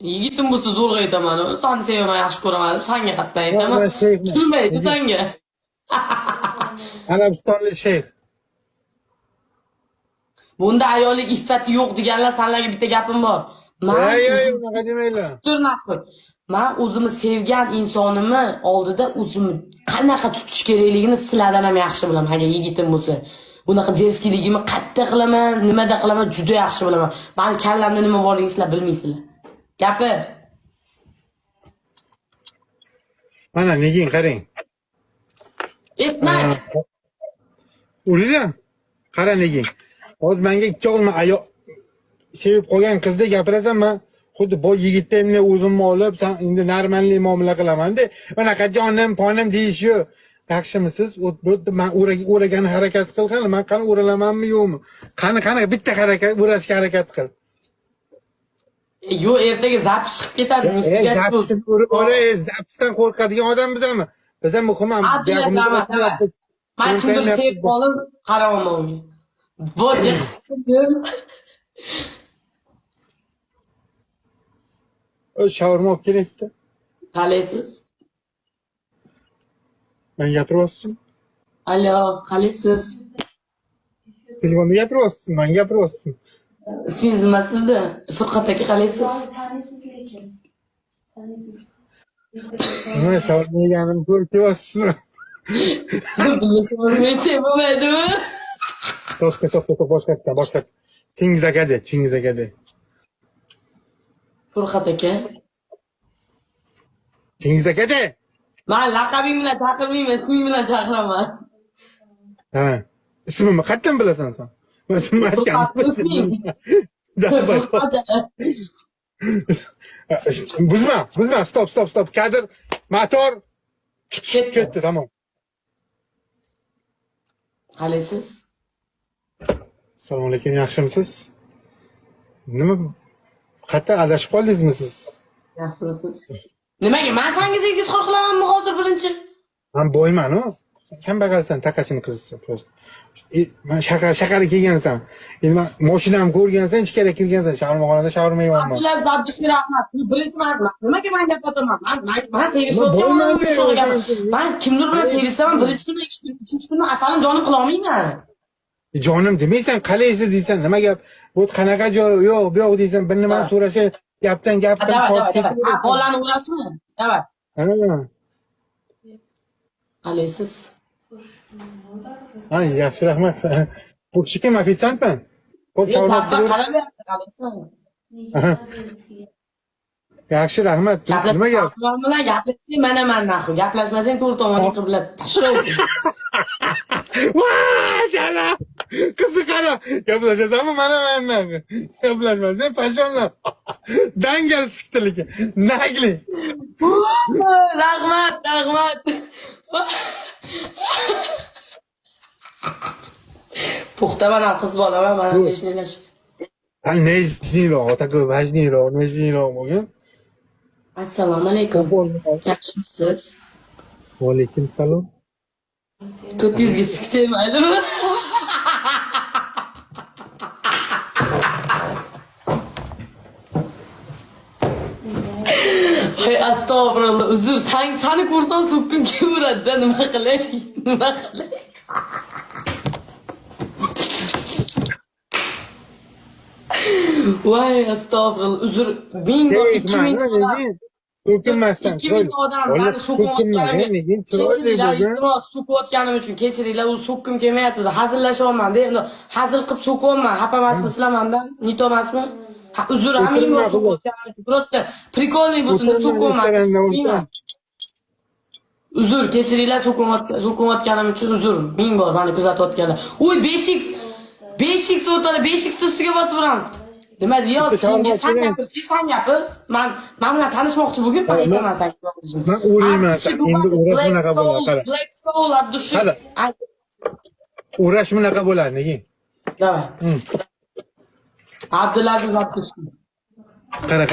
Yigitim bo'lsa zo'rg'a aytaman. Seni sevaman, yaxshi ko'raman deb senga qatdan aytaman. Ben şeyhim. Tushunmaydi senga. Arabistonli shayx. Bunda ayollik iffati yo'q deganlar senlarga bitta gapim bor. Unaqa demanglar. Men o'zimni sevgan insonimni oldida o'zimni qanaqa tutish kerakligini sizlardan ham yaxshi bilaman. Agar yigitim bo'lsa, bunaqa jerskiligimni qayerda qilaman, nimada qilaman juda yaxshi bilaman. Men kallamda nima borligini sizlar bilmaysizlar. Gapir. Mana negin qarang. Esnay. Urida. Qara negin. Hozir menga ikki o'g'ilni ayol sevib qolgan qizdek gapirasan, men xuddi bu yigitni o'zimni olib, sen endi normalniy muomala qilaman-da. Bunaqa jonim, ponim deyish yo'q. Yaxshimisiz? Men o'ragani harakat qil qani, men qani o'ralamanmi yo'qmi? Qani bitta harakat, o'rashga harakat qil. Yo'q, ertaga zapis chiqib ketadi. Zapsdan qo'rqadigan odam bizami? Biz ham muhim ham. Men kimdir sevib qolib, qaramayman unga. Bu dixstim. O shawarma olib kelayapti. Qalaysiz? Men gapiryapsizmi? Alo, qalaysiz? Telefonda gapiryapsizmi? Men gapiryapsizmi? Ismingiz nima sizda? Furqat aka qalaysiz? Tanisiz lekin. Tanisiz. Nima shawarma yeganimni ko'rib kelyapsizmi? Bilmaysiz, bo'lmaydimi? To'xta, boshqa. Chingiz aka de. Furqat aka. Chingiz aka de. Men laqabing bilan chaqirmayman, isming bilan chaqiraman. Ha. Ismimni qayerdan bilasan sen? Men ismimni aytganman. Buzma. Stop. Kadr, motor ketdi, tamom. Qalaysiz? Assalomu alaykum, yaxshimisiz? Nima? Qayerda adashib qoldingizmi siz? Yaxshimisiz? Nimaga? Men senga sevgisiz qilamanmi hozir birinchi? Men bo'yman-ku. Kambag'alsan, taqachini qizisan. Men shaqari kelgansan. Endi men mashinamni ko'rgansan, ichkariga kirgansan, shaharmoxonada shawarma yeyapman. Abdulla Zabdushi rahmat. Birinchi marta. Nimaga men gaplataman? Men sevishayotganman. Men kimdir bilan sevishsam, birinchi kuni, ikkinchi kuni asalin jonim qila olmayman. Jonim demaysan, qalaysiz deysan. Nima gap? Bu qanaqa joy yo'q, bu yo'q deysan. Bir nima so'rasha, gapdan Davay. Bolani urasizmi? Davay. Ha. Qalaysiz? Ha, yaxshi, rahmat. Bu kishi kim, ofitsiantmi? Xo'p, shawarma yaxshi, rahmat. Nima gap? Bilan gaplashsang, mana naxu. Gaplashmasang, to'g'ri tomonga qiblab tashlab. Voy, jala. Qizi qara. Gaplashasanmi mana mendan? Gaplashmasang, pashonlar. Dangal chiqdi lekin. Nagli. Rahmat. To'xta, mana qiz bolaman, mana nechnilash. Ha, nejniroq, ota-ku, vajniroq bo'lgan. Assalomu alaykum. Yaxshimisiz? Va alaykum salom. To'tingizga siksang maylimi? Hey, astag'firullah. Uzr, seni ko'rsam so'kkim kelaveradi-da, nima qilay? Voy, astag'firullah. Uzr, ming bor 2000 odam. So'kinmasdan. 2000 odam meni so'kayotganim uchun kechiringlar, u so'kkim kelmayapti. Hazillashyapman-da, endi hazil qilib so'kyapman. Xafa emasmi sizlarmandan? Nito emasmi? Uzr, ming bor so'kayotganim uchun. Просто прикольный bo'lsin deb so'kyapman. Uzr, kechiringlar, so'kayotganim uchun uzr. Ming bor meni kuzatayotganlar. Uy, 5x o'tadi, 5x ustiga bosib uramiz. Nima deyapsiz? Sen gapir. Men bilan tanishmoqchi bo'lgan aytaman senga. Men o'rayman. Endi o'rash bunaqa bo'ladi, qara. Black Soul Abdushi. O'rash bunaqa bo'ladi, nega? Davay. Abdulaziz Abdushi. Qara.